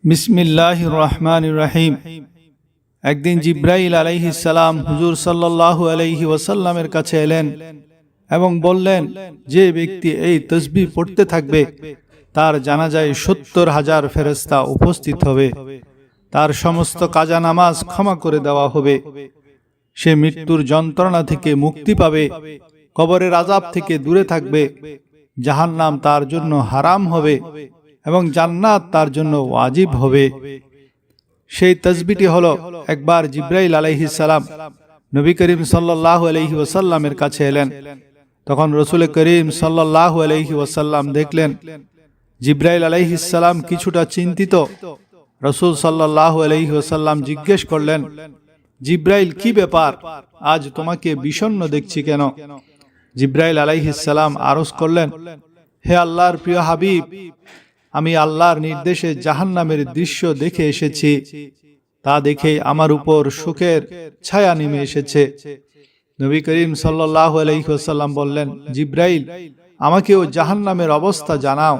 বিসমিল্লাহির রহমানির রহিম। একদিন জিব্রাইল আলাইহিস সালাম হুজুর সাল্লাল্লাহু আলাইহি ওয়াসাল্লামের কাছে এলেন এবং বললেন, যে ব্যক্তি এই তাসবিহ পড়তে থাকবে তার জানাজায় ৭০,০০০ ফেরেশতা উপস্থিত হবে, তার সমস্ত কাজা নামাজ ক্ষমা করে দেওয়া হবে, সে মৃত্যুর যন্ত্রণা থেকে মুক্তি পাবে, কবরের আযাব থেকে দূরে থাকবে, জাহান্নাম তার জন্য হারাম হবে এবং জান্নাত তার জন্য ওয়াজিব হবে। সেই তাসবিহটি হলো, একবার জিব্রাইল আলাইহিস সালাম নবী করিম সাল্লাল্লাহু আলাইহি ওয়াসাল্লামের কাছে এলেন। তখন রাসূল করিম সাল্লাল্লাহু আলাইহি ওয়াসাল্লাম দেখলেন জিব্রাইল আলাইহিস সালাম কিছুটা চিন্তিত। রাসূল সাল্লাল্লাহু আলাইহি ওয়াসাল্লাম জিজ্ঞেস করলেন, জিব্রাইল, কি ব্যাপার, আজ তোমাকে বিষণ্ণ দেখছি কেন? জিব্রাইল আলাইহিস সালাম আরজ করলেন, হে আল্লাহর প্রিয় হাবিব, আমি আল্লাহর নির্দেশে জাহান্নামের দৃশ্য দেখে এসেছি। তা দেখে আমার উপর শোকের ছায়া নেমে এসেছে। নবী করিম সাল্লাল্লাহু আলাইহি ওয়াসাল্লাম বললেন, জিব্রাইল, আমাকেও জাহান্নামের অবস্থা জানাও।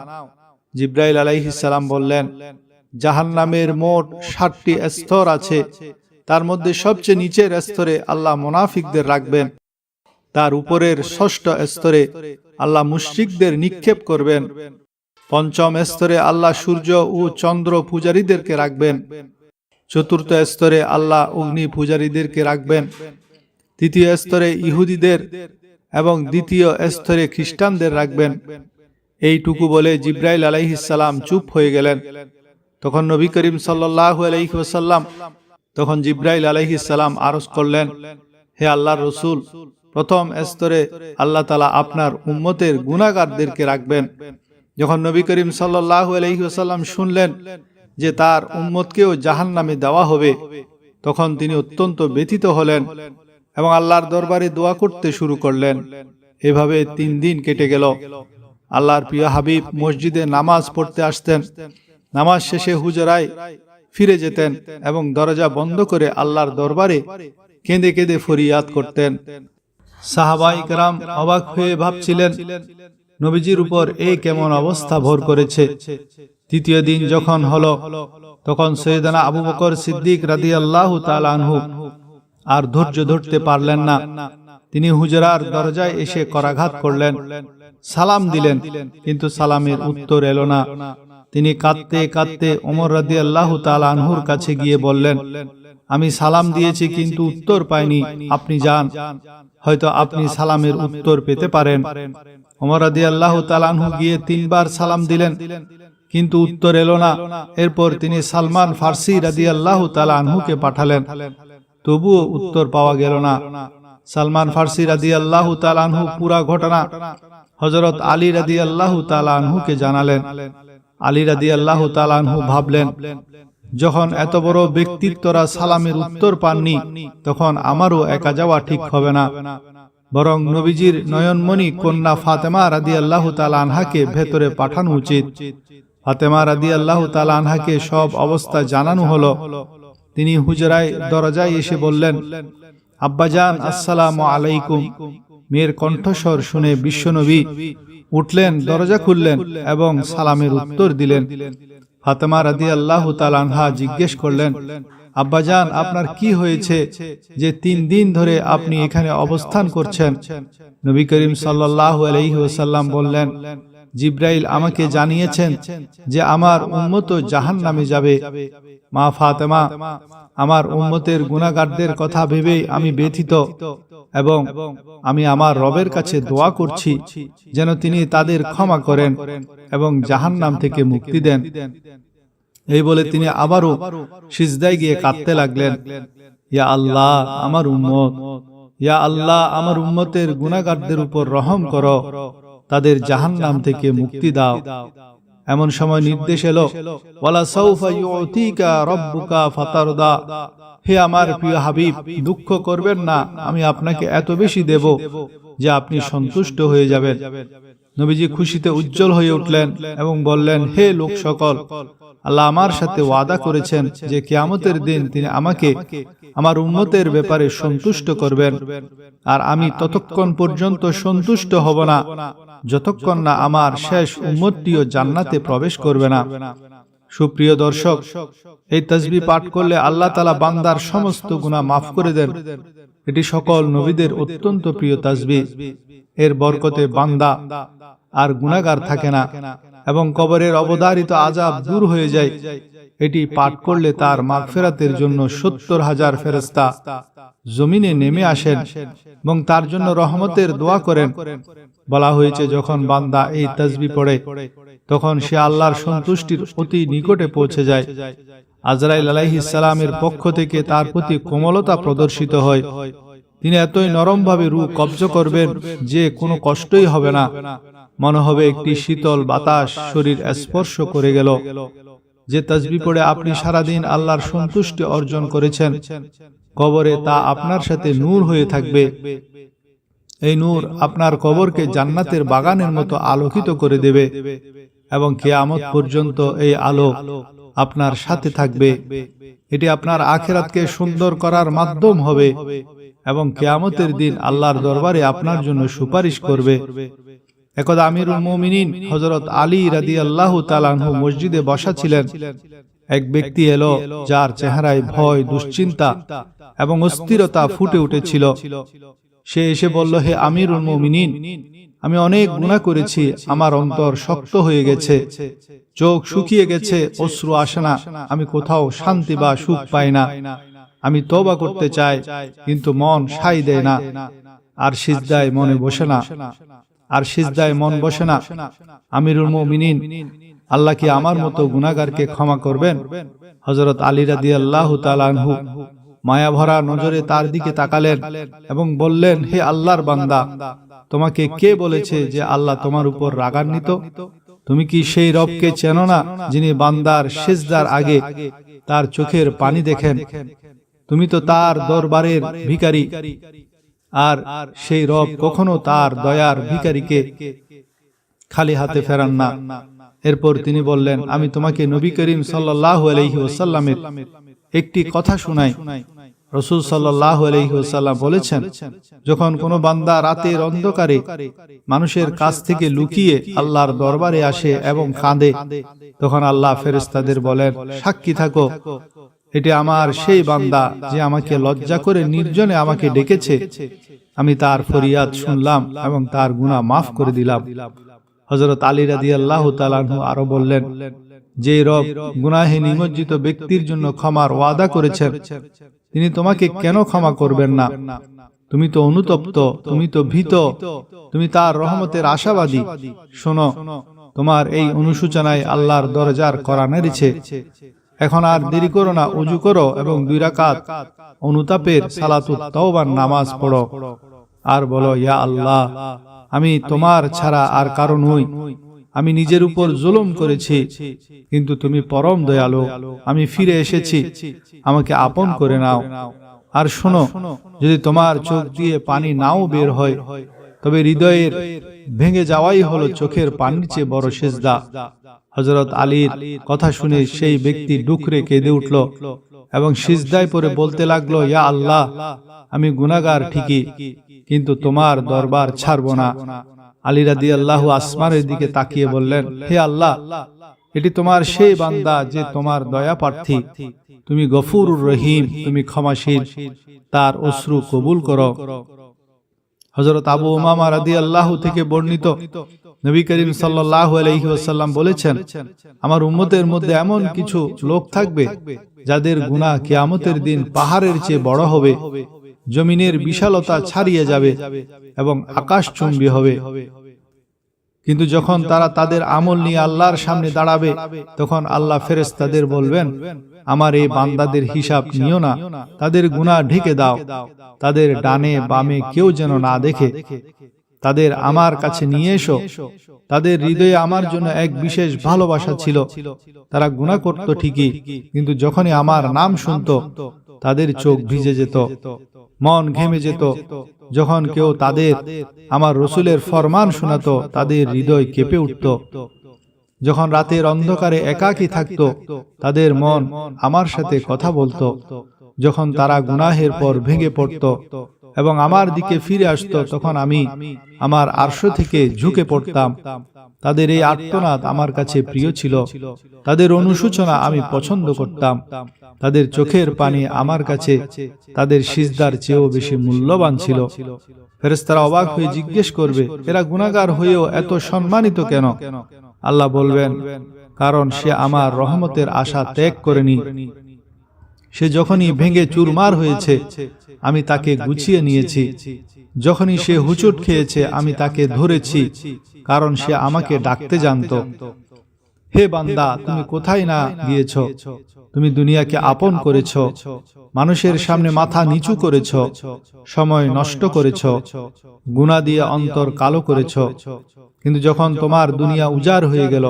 জিব্রাইল আলাইহিস সালাম বললেন, জাহান্নামের মোট ৭টি স্তর আছে। তার মধ্যে সবচেয়ে নিচের স্তরে আল্লাহ মুনাফিকদের রাখবেন। তার উপরের ৬ষ্ঠ স্তরে আল্লাহ মুশরিকদের নিক্ষেপ করবেন। পঞ্চম স্তরে আল্লাহ সূর্য ও চন্দ্র পূজারীদেরকে রাখবেন। চতুর্থ স্তরে আল্লাহ অগ্নি পূজারীদেরকে রাখবেন। তৃতীয় স্তরে ইহুদিদের এবং দ্বিতীয় স্তরে খ্রিস্টানদের রাখবেন। এইটুকু বলে জিব্রাইল আলাইহিস সালাম চুপ হয়ে গেলেন। তখন নবী করিম সাল্লাল্লাহু আলাইহি ওয়াসাল্লাম জিব্রাইল আলাইহিস সালাম আরজ করলেন, হে আল্লাহর রাসূল, প্রথম স্তরে আল্লাহ তাআলা আপনার উম্মতের গুনাহগারদেরকে রাখবেন। যখন নবী করিম সাল্লাল্লাহু আলাইহি ওয়াসাল্লাম শুনলেন যে তার উম্মতকেও জাহান্নামে দেওয়া হবে, তখন তিনি অত্যন্ত ব্যথিত হলেন এবং আল্লাহর দরবারে দোয়া করতে শুরু করলেন। এভাবে ৩ দিন কেটে গেল। আল্লাহর প্রিয় হাবিব মসজিদে নামাজ পড়তে আসতেন। নামাজ শেষে হুজরায় ফিরে যেতেন এবং দরজা বন্ধ করে আল্লাহর দরবারে কেঁদে কেঁদে ফরিয়াদ করতেন। সাহাবায়ে কেরাম অবাক হয়ে ভাবছিলেন, নবীজির উপর এই কেমন অবস্থা ভর করেছে। তৃতীয় দিন যখন হলো, তখন সৈয়দনা আবু বকর সিদ্দিক রাদিয়াল্লাহু তাআলা আনহু আর ধৈর্য ধরতে পারলেন না। তিনি হুজরার দরজায় এসে করাঘাত করলেন, সালাম দিলেন, কিন্তু সালামের উত্তর এলো না। তিনি কাঁদতে কাঁদতে ওমর রাদিয়াল্লাহু তাআলা আনহুর কাছে গিয়ে বললেন, আমি সালাম দিয়েছি কিন্তু উত্তর পাইনি, আপনি যান, হয়তো আপনি সালামের উত্তর পেতে পারেন। ওমর রাদিয়াল্লাহু তাআলা আনহু গিয়ে ৩ বার সালাম দিলেন, কিন্তু উত্তর এলো না। এরপর তিনি সালমান ফারসি রাদিয়াল্লাহু তাআলা আনহুকে পাঠালেন, তবুও উত্তর পাওয়া গেল না। সালমান ফারসি রাদিয়াল্লাহু তাআলা আনহু পুরা ঘটনা হযরত আলী রাদিয়াল্লাহু তাআলা আনহুকে জানালেন। আলী রাদিয়াল্লাহু তাআলা আনহু ভাবলেন, যখন এত বড় ব্যক্তিত্বরা সালামের উত্তর পাননি, তখন আমারও একা যাওয়া ঠিক হবে না, বরং নবীজির নয়নমণি কন্যা ফাতেমা রাদিয়াল্লাহু তাআলা আনহাকে ভেতরে পাঠানো উচিত। ফাতেমা রাদিয়াল্লাহু তাআলা আনহাকে সব অবস্থা জানানো হলো। তিনি হুজরায় দরজায় এসে বললেন, আব্বাজান, আসসালামু আলাইকুম। মেয়ের কণ্ঠস্বর শুনে বিশ্বনবী উঠলেন, দরজা খুললেন এবং সালামের উত্তর দিলেন। ফাতেমা রাদিয়াল্লাহু তাআলা আনহা জিজ্ঞেস করলেন, আব্বাজান, আপনার কি হয়েছে যে ৩ দিন ধরে আপনি এখানে অবস্থান করছেন? নবী করিম সাল্লাল্লাহু আলাইহি ওয়াসাল্লাম বললেন, জিব্রাইল আমাকে জানিয়েছেন যে আমার উম্মত জাহান্নামে যাবে। মা ফাতেমা, আমার উম্মতের গুনাহগারদের কথা ভেবেই আমি ব্যথিত এবং আমি আমার রবের কাছে দোয়া করছি যেন তিনি তাদের ক্ষমা করেন এবং জাহান্নাম থেকে মুক্তি দেন। এই বলে তিনি আবারও সিজদায় গিয়ে কাঁদতে লাগলেন, ইয়া আল্লাহ, আমার উম্মত, ইয়া আল্লাহ, আমার উম্মতের গুনাহগারদের উপর রহম করো, তাদের জাহান্নাম থেকে মুক্তি দাও। এমন সময় নির্দেশ এলো, ওয়ালা সাউফা ইউতিকা রাব্বুকা ফাতারদা, হে আমার প্রিয় হাবিব, দুঃখ করবেন না, আমি আপনাকে এত বেশি দেব যে আপনি সন্তুষ্ট হয়ে যাবেন। নবীজি খুশিতে উজ্জ্বল হয়ে উঠলেন এবং বললেন, হে লোক সকল, আল্লাহ আমার সাথে ওয়াদা করেছেন যে কিয়ামতের দিন তিনি আমাকে আমার উম্মতের ব্যাপারে সন্তুষ্ট করবেন, আর আমি ততক্ষণ পর্যন্ত সন্তুষ্ট হব না যতক্ষণ না আমার শেষ উম্মতটিও জান্নাতে প্রবেশ করবে না। সুপ্রিয় দর্শক, এই তাসবিহ পাঠ করলে আল্লাহ তাআলা বান্দার সমস্ত গুনাহ মাফ করে দেন। এটি সকল নবীদের অত্যন্ত প্রিয় তাসবিহ। এর বরকতে বান্দা আর গুনাহগার থাকে না এবং কবরের অবধারিত আযাব দূর হয়ে যায়। এটি পাঠ করলে তার মাগফিরাতের জন্য 70,000 ফেরেশতা জমিনে নেমে আসেন এবং তার জন্য রহমতের দোয়া করেন। বলা হয়েছে, যখন বান্দা এই তাসবিহ পড়ে তখন সে আল্লাহর সন্তুষ্টির অতি নিকটে পৌঁছে যায়। আজরাইল আলাইহিস সালামের পক্ষ থেকে তার প্রতি কোমলতা প্রদর্শিত হয়। তিনি এতই নরমভাবে রূহ কবজ করবেন যে কোনো কষ্টই হবে না। মনে হবে একটি শীতল বাতাস শরীর স্পর্শ করে গেল। যে তাসবিহ পড়ে আপনি সারাদিন আল্লাহর সন্তুষ্টি অর্জন করেছেন, কবরে তা আপনার সাথে নূর হয়ে থাকবে। এই নূর আপনার কবরকে জান্নাতের বাগানের মতো আলোকিত করে দেবে এবং কিয়ামত পর্যন্ত এই আলো আপনার সাথে থাকবে। এটি আপনার আখিরাতকে সুন্দর করার মাধ্যম হবে এবং কিয়ামতের দিন আল্লাহর দরবারে আপনার জন্য সুপারিশ করবে। একদা আমিরুল মুমিনিন হযরত আলী রাদিয়াল্লাহু তাআলা আনহু মসজিদে বসা ছিলেন। এক ব্যক্তি এলো যার চেহারায় ভয়, দুশ্চিন্তা এবং অস্থিরতা ফুটে উঠেছিল। সে এসে বলল, হে আমিরুল মুমিনিন, আমি অনেক গুনাহ করেছি, আমার অন্তর শক্ত হয়ে গেছে, চোখ শুকিয়ে গেছে, অশ্রু আসে না, আমি কোথাও শান্তি বা সুখ পাই না। আমি তওবা করতে চাই, কিন্তু মন সায় দেয় না, আর সিজদায় মনে বসে না, মন বসে না। আমিরুল মুমিনিন, আল্লাহ কি আমার মতো গুনাহগারকে ক্ষমা করবেন? হযরত আলী রাদিয়াল্লাহু তাআলা আনহু মায়া ভরা নজরে তার দিকে তাকালেন এবং বললেন, হে আল্লাহর বান্দা, তোমাকে কে বলেছে যে আল্লাহ তোমার উপর রাগান্বিত? তুমি কি সেই রবকে চেনো না যিনি বান্দার সিজদার আগে তার চোখের পানি দেখেন? তুমি তো তার দরবারের ভিখারি, আর সেই রব কখনো তার দয়ার ভিখারিকে খালি হাতে ফেরান না। এরপর তিনি বললেন, আমি তোমাকে নবী করিম সাল্লাল্লাহু আলাইহি ওয়াসাল্লামের একটি কথা শুনাই। রাসূল সাল্লাল্লাহু আলাইহি ওয়াসাল্লাম বলেছেন, যখন কোনো বান্দা রাতের অন্ধকারে মানুষের কাছ থেকে লুকিয়ে আল্লাহর দরবারে আসে এবং কাঁদে, তখন আল্লাহ ফেরেশতাদের বলেন, সাক্ষী থাকো, এটি আমার সেই বান্দা যে আমাকে লজ্জা করে নির্জনে আমাকে ডেকেছে। আমি তার ফরিয়াদ শুনলাম এবং তার গুনাহ মাফ করে দিলাম। হযরত আলী রাদিয়াল্লাহু তাআলা আনহু আরো বললেন, যে রব গুনাহে নিমজ্জিত ব্যক্তির জন্য ক্ষমার ওয়াদা করেছেন, তিনি তোমাকে কেন ক্ষমা করবেন না? তুমি তো অনুতপ্ত, তুমি তো ভীত, তুমি তার রহমতের আশাবাদী। শোনো, তোমার এই অনুশোচনায় আল্লাহর দরজার কড়া নেড়েছে। এখন আর দেরি করো না, ওযু করো এবং 2 রাকাত অনুতাপের সালাতুত তাওবার নামাজ পড়ো আর বলো, ইয়া আল্লাহ, আমি তোমার ছাড়া আর কারো নই। আমি নিজের উপর জুলুম করেছি, কিন্তু তুমি পরম দয়ালু। আমি ফিরে এসেছি, আমাকে আপন করে নাও। আর শোনো, যদি তোমার চোখ দিয়ে পানি নাও বের হয়, তবে হৃদয়ের ভেঙে যাওয়াই হলো চোখের পানির চেয়ে বড় সিজদা। হযরত আলীর কথা শুনে সেই ব্যক্তি ডুকরে কেঁদে উঠল এবং সিজদায় পড়ে বলতে লাগলো, ইয়া আল্লাহ, আমি গুনাহগার ঠিকই, কিন্তু তোমার দরবার ছাড়ব না। আলী রাদিয়াল্লাহু আসমানের দিকে তাকিয়ে বললেন, হে আল্লাহ, এটি তোমার সেই বান্দা যে তোমার দয়া প্রার্থী। তুমি গফুরুর রহিম, তুমি ক্ষমাশীল, তার অশ্রু কবুল করো। হযরত আবু উমামা রাদিয়াল্লাহু থেকে বর্ণিত, নবী করিম সাল্লাল্লাহু আলাইহি ওয়াসাল্লাম বলেছেন, আমার উম্মতের মধ্যে এমন কিছু লোক থাকবে যাদের গুনাহ কিয়ামতের দিন পাহাড়ের চেয়ে বড় হবে, জমিনের বিশালতা ছাড়িয়ে যাবে এবং আকাশচুম্বী হবে। কিন্তু যখন তারা তাদের আমল নিয়ে আল্লাহর সামনে দাঁড়াবে, তখন আল্লাহ ফেরেশতাদের বলবেন, আমার এই বান্দাদের হিসাব নিও না, তাদের গুনাহ ঢেকে দাও, তাদের ডানে বামে কেউ যেন না দেখে। তাদের আমার কাছে নিয়ে এসো। তাদের হৃদয়ে আমার জন্য এক বিশেষ ভালোবাসা ছিল। তারা গুনাহ করত ঠিকই, কিন্তু যখনই আমার নাম শুনতো, তাদের চোখ ভিজে যেত, মন ঘেমে যেত। যখন কেউ তাদের আমার রাসূলের ফরমান শোনাতো, তাদের হৃদয় কেঁপে উঠত। যখন রাতের অন্ধকারে একাকী থাকত, তাদের মন আমার সাথে কথা বলতো। যখন তারা গুনাহের পর ভেঙে পড়ত এবং আমার দিকে ফিরে আসতো, তখন আমি আমার আরশ থেকে ঝুঁকে পড়তাম তাদের এই আর্তনাদ আমার কাছে প্রিয় ছিল, তাদের অনুশোচনা আমি পছন্দ করতাম, তাদের চোখের পানি আমার কাছে তাদের সিজদার চেয়েও বেশি মূল্যবান ছিল। ফেরেশতারা অবাক হয়ে জিজ্ঞেস করবে, এরা গুনাহগার হয়েও এত সম্মানিত কেন? আল্লাহ বলবেন, কারণ সে আমার রহমতের আশা ত্যাগ করেনি। সে যখনই ভেঙে চুরমার হয়েছে আমি তাকে গুছিয়ে নিয়েছি, যখনই সে হুচট খেয়েছে আমি তাকে ধরেছি, কারণ সে আমাকে ডাকতে জানত। হে বান্দা, তুমি কোথায় না গিয়েছ? তুমি দুনিয়াকে আপন করেছ, মানুষের সামনে মাথা নিচু করেছ, সময় নষ্ট করেছ, গুনাহ দিয়ে অন্তর কালো করেছ। কিন্তু যখন তোমার দুনিয়া উজাড় হয়ে গেল,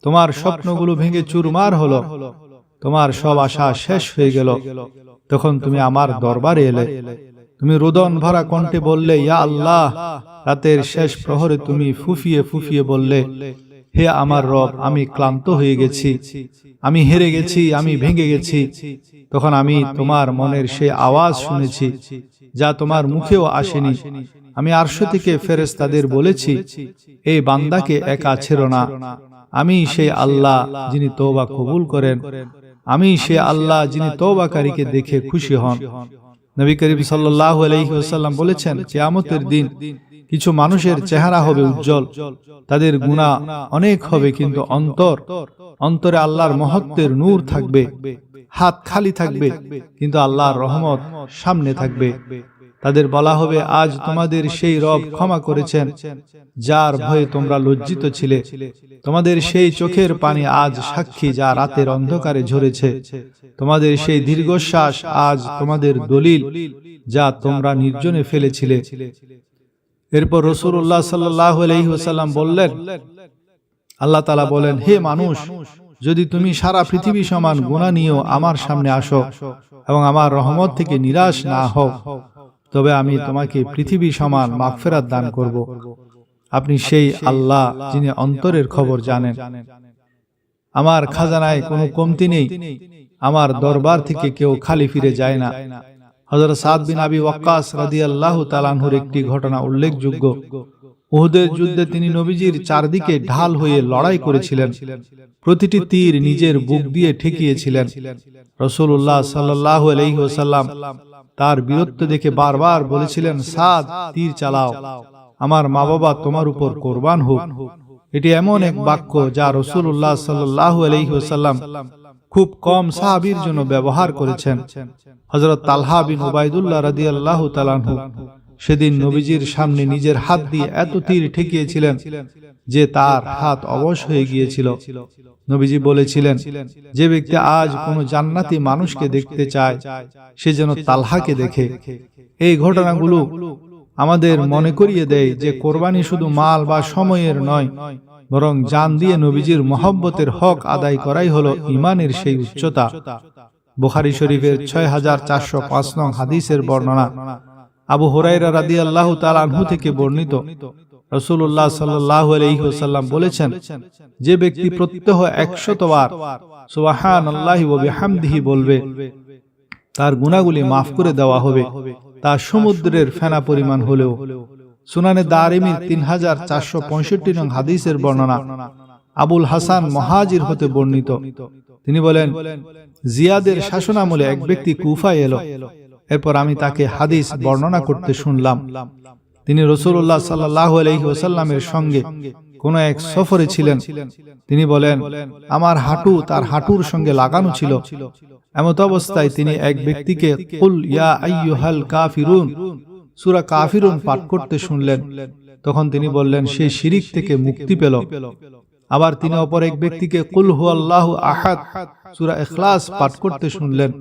তোমার স্বপ্নগুলো ভেঙে চুরমার হলো, তোমার সব আশা শেষ হয়ে গেল, তখন তুমি আমার দরবারে এলে। তুমি রোদন ভরা কণ্ঠে বললে, ইয়া আল্লাহ। রাতের শেষ প্রহরে তুমি ফুফিয়ে ফুফিয়ে বললে, হে আমার রব, আমি ক্লান্ত হয়ে গেছি, আমি হেরে গেছি, আমি ভেঙে গেছি। তখন আমি তোমার মনের সেই আওয়াজ শুনেছি যা তোমার মুখেও আসেনি। আমি আরশ থেকে ফেরেশতাদের বলেছি, এই বান্দাকে একা ছেড়ো না। আমি সেই আল্লাহ যিনি তওবা কবুল করেন, আমি সেই আল্লাহ যিনি তওবাকারীকে দেখে খুশি হন। নবী করিম সাল্লাল্লাহু আলাইহি ওয়াসাল্লাম বলেছেন, কিয়ামতের দিন কিছু মানুষের চেহারা হবে উজ্জ্বল, তাদের গুনাহ অনেক হবে, কিন্তু অন্তরে আল্লাহর মহত্বের নূর থাকবে। হাত খালি থাকবে, কিন্তু আল্লাহর রহমত সামনে থাকবে। তাদের বলা হবে, আজ তোমাদের সেই রব ক্ষমা করেছেন যার ভয়ে তোমরা লজ্জিত ছিলে। তোমাদের সেই চোখের পানি আজ সাক্ষী যা রাতের অন্ধকারে ঝরেছে। তোমাদের সেই দীর্ঘশ্বাস আজ তোমাদের দলিল যা তোমরা নির্জনে ফেলেছিলে। এরপর রাসূলুল্লাহ সাল্লাল্লাহু আলাইহি ওয়াসাল্লাম বললেন, আল্লাহ তাআলা বলেন, হে মানুষ, যদি তুমি সারা পৃথিবী সমান গুনাহ নিয়েও আমার সামনে আসো এবং আমার রহমত থেকে নিরাশ না হও, তবে আমি তোমাকে পৃথিবী সমান মাগফিরাত দান করব। আপনি সেই আল্লাহ যিনি অন্তরের খবর জানেন। আমার খাজানায় কোনো কমতি নেই, আমার দরবার থেকে কেউ খালি ফিরে যায় না। হযরত সাদ বিন আবি ওয়াক্কাস রাদিয়াল্লাহু তাআলা আনহুর একটি ঘটনা উল্লেখযোগ্য। উহুদের যুদ্ধে তিনি নবীজির চারদিকে ঢাল হয়ে লড়াই করেছিলেন, প্রতিটি তীর নিজের বুক দিয়ে ঠেকিয়েছিলেন। রাসূলুল্লাহ সাল্লাল্লাহু আলাইহি ওয়াসাল্লাম তার বীরত্ব দেখে বারবার বলেছিলেন, সাদ, তীর চালাও, আমার মা বাবা তোমার উপর কোরবান হোক। এটি এমন এক বাক্য যা রাসূলুল্লাহ সাল্লাল্লাহু আলাইহি ওয়াসাল্লাম খুব কম সাহাবীর জন্য ব্যবহার করেছেন। হযরত তালহা বিন উবাইদুল্লাহ রাদিয়াল্লাহু তাআলা আনহু সেদিন নবীজির সামনে নিজের হাত দিয়ে এত তীর ঠেকিয়েছিলেন যে তার হাত অবশ হয়ে গিয়েছিল। নবীজি বলেছিলেন, যে ব্যক্তি আজ কোনো জান্নাতি মানুষকে দেখতে চায় সে যেন তালহাকে দেখে। এই ঘটনাগুলো আমাদের মনে করিয়ে দেয় যে কোরবানি শুধু মাল বা সময়ের নয়, বরং জান দিয়ে নবীজির মহব্বতের হক আদায় করাই হলো ঈমানের সেই উচ্চতা। বুখারী শরীফের 6405 নং হাদিসের বর্ণনা। আবু হুরায়রা রাদিয়াল্লাহু তাআলা আনহু থেকে বর্ণিত, রাসূলুল্লাহ সাল্লাল্লাহু আলাইহি ওয়াসাল্লাম বলেছেন, যে ব্যক্তি প্রত্যহ 100 বার সুবহানাল্লাহি ওয়া বিহামদিহি বলবে, তার গুনাহগুলি মাফ করে দেওয়া হবে, তা সমুদ্রের ফেনা পরিমাণ হলেও। সুনানে দারিমির 3465 নং হাদিসের বর্ণনা। আবুল হাসান মুহাজির হতে বর্ণিত, তিনি বলেন, জিয়াদের শাসনামলে এক ব্যক্তি কুফায় এলো। এরপর আমি তাকে হাদিস বর্ণনা করতে শুনলাম। তিনি রাসূলুল্লাহ সাল্লাল্লাহু আলাইহি ওয়াসাল্লামের সঙ্গে কোন এক সফরে ছিলেন। তিনি বলেন, আমার হাঁটু তার হাঁটুর সঙ্গে লাগানো ছিল। এমত অবস্থায় তিনি এক ব্যক্তিকে কুল ইয়া আইয়ুহাল কাফিরুন সূরা কাফিরুন পাঠ করতে শুনলেন। তখন তিনি বললেন, সে শিরিক থেকে মুক্তি পেল। আবার তিনি অপর এক ব্যক্তিকে কুল হুয়াল্লাহু আহাদ সূরা ইখলাস পাঠ করতে শুনলেন।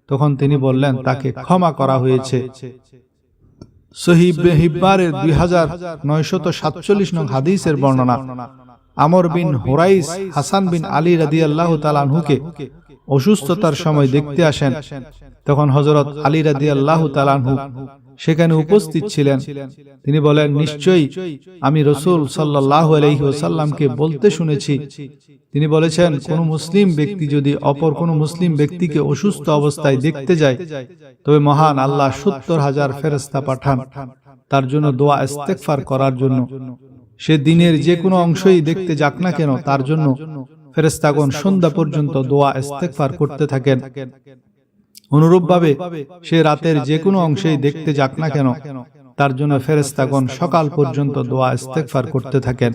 তখন তিনি বললেন, তাকে ক্ষমা করা হয়েছে। সহিহ ইবনে হিব্বানের 2947 নং হাদিসের বর্ণনা। আমর বিন হুরাইস হাসান বিন আলী রাদিয়াল্লাহু তাআলা আনহুকে অসুস্থতার সময় দেখতে আসেন। তখন হযরত আলী রাদিয়াল্লাহু তাআলা আনহু সেখানে উপস্থিত ছিলেন। তিনি বলেন, নিশ্চয়ই আমি রাসূল সাল্লাল্লাহু আলাইহি ওয়াসাল্লামকে বলতে শুনেছি, তিনি বলেছেন, কোন মুসলিম ব্যক্তি যদি অপর কোন মুসলিম ব্যক্তিকে অসুস্থ অবস্থায় দেখতে যায়, তবে মহান আল্লাহ 70,000 ফেরেশতা পাঠান তার জন্য দোয়া ইস্তেগফার করার জন্য। সে দিনের যে কোনো অংশই দেখতে যাক না কেন তার জন্য ফেরেশতাগণ সন্ধ্যা পর্যন্ত দোয়া ইস্তেগফার করতে থাকেন। অনুরূপভাবে সে রাতের যে কোনো অংশেই দেখতে যাক না কেন তার জন্য ফেরেশতাগণ সকাল পর্যন্ত দোয়া ইস্তেগফার করতে থাকেন।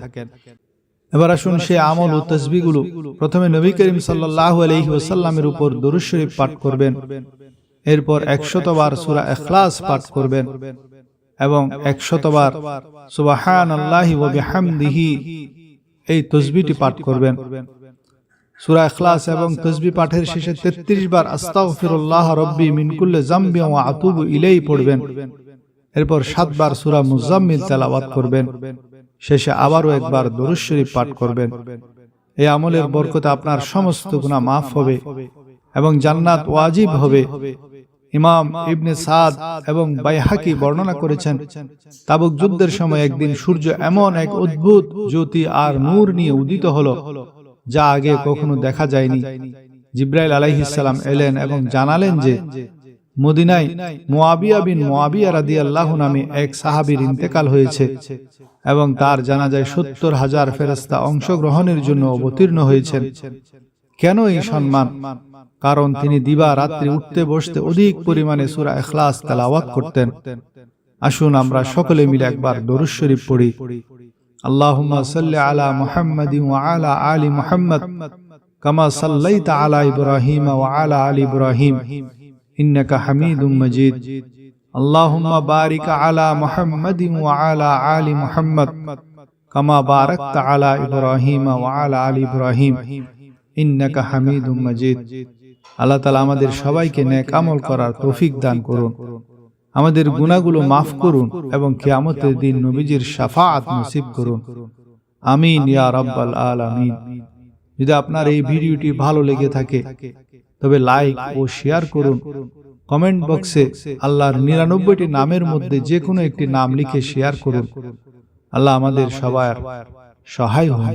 এবার আসুন সে আমল ও তাসবিহগুলো। প্রথমে নবী করিম সাল্লাল্লাহু আলাইহি ওয়াসাল্লামের উপর দরুদ শরীফ পাঠ করবেন, এরপর 100 বার সূরা ইখলাস পাঠ করবেন এবং 100 বার সুবহানাল্লাহি ওয়া বিহামদিহি এই তাসবিহটি পাঠ করবেন। সূরা ইখলাস এবং তাসবিহ পাঠের শেষে 33 বার আস্তাগফিরুল্লাহ রাব্বি মিন কুল্লি যামবি ওয়া আতুবু ইলাইহি পড়বেন। এরপর 7 বার সূরা মুজাম্মিল তেলাওয়াত করবেন। শেষে আবারও একবার দরুদ শরীফ পাঠ করবেন। এই আমলের বরকতে আপনার সমস্ত গুনাহ মাফ হবে এবং জান্নাত ওয়াজিব হবে। ইমাম ইবনে সাদ এবং বাইহাকি বর্ণনা করেছেন, তাবুক যুদ্ধের সময় একদিন সূর্য এমন এক অদ্ভুত জ্যোতি আর নূর নিয়ে উদিত হলো যা আগে কখনো দেখা যায়নি। জিবরাইল আলাইহিস সালাম এলেন এবং জানালেন যে মদিনায় মুয়াবিয়া বিন মুয়াবিয়া রাদিয়াল্লাহু নামে এক সাহাবীর ইন্তেকাল হয়েছে এবং তার জানাজায় 70,000 ফেরেশতা অংশগ্রহণের জন্য অবতীর্ণ হয়েছেন। কেন এই সম্মান? কারণ তিনি দিবা রাত্রি উঠতে বসতে অধিক পরিমাণে সূরা ইখলাস তেলাওয়াত করতেন। আসুন আমরা সকলে মিলে একবার দরুদ শরীফ পড়ি। আল্লাহুম্মা সাল্লি আলা মুহাম্মাদিন ওয়া আলা আলি মুহাম্মাদ কামা সাল্লাইতা আলা ইব্রাহিম ওয়া আলা আলি ইব্রাহিম ইন্নাকা হামিদুম মাজিদ। আল্লাহুম্মা বারিক আলা মুহাম্মাদিন ওয়া আলা আলি মুহাম্মাদ কামা বারাকতা আলা ইব্রাহিম ওয়া আলা আলি ইব্রাহিম ইন্নাকা হামিদুম মাজিদ। আল্লাহ তাআলা আমাদের সবাইকে নেক আমল করার তৌফিক দান করুন, আমাদের গুনাহগুলো মাফ করুন এবং কিয়ামতের দিন নবীজির শাফাআত নসিব করুন। আমিন ইয়া রাব্বাল আলামিন। যদি আপনার এই ভিডিওটি ভালো লেগে থাকে তবে লাইক ও শেয়ার করুন। কমেন্ট বক্সে আল্লাহর 99টি নামের মধ্যে যে কোনো একটি নাম লিখে শেয়ার করুন। আল্লাহ আমাদের সবার সহায় হন।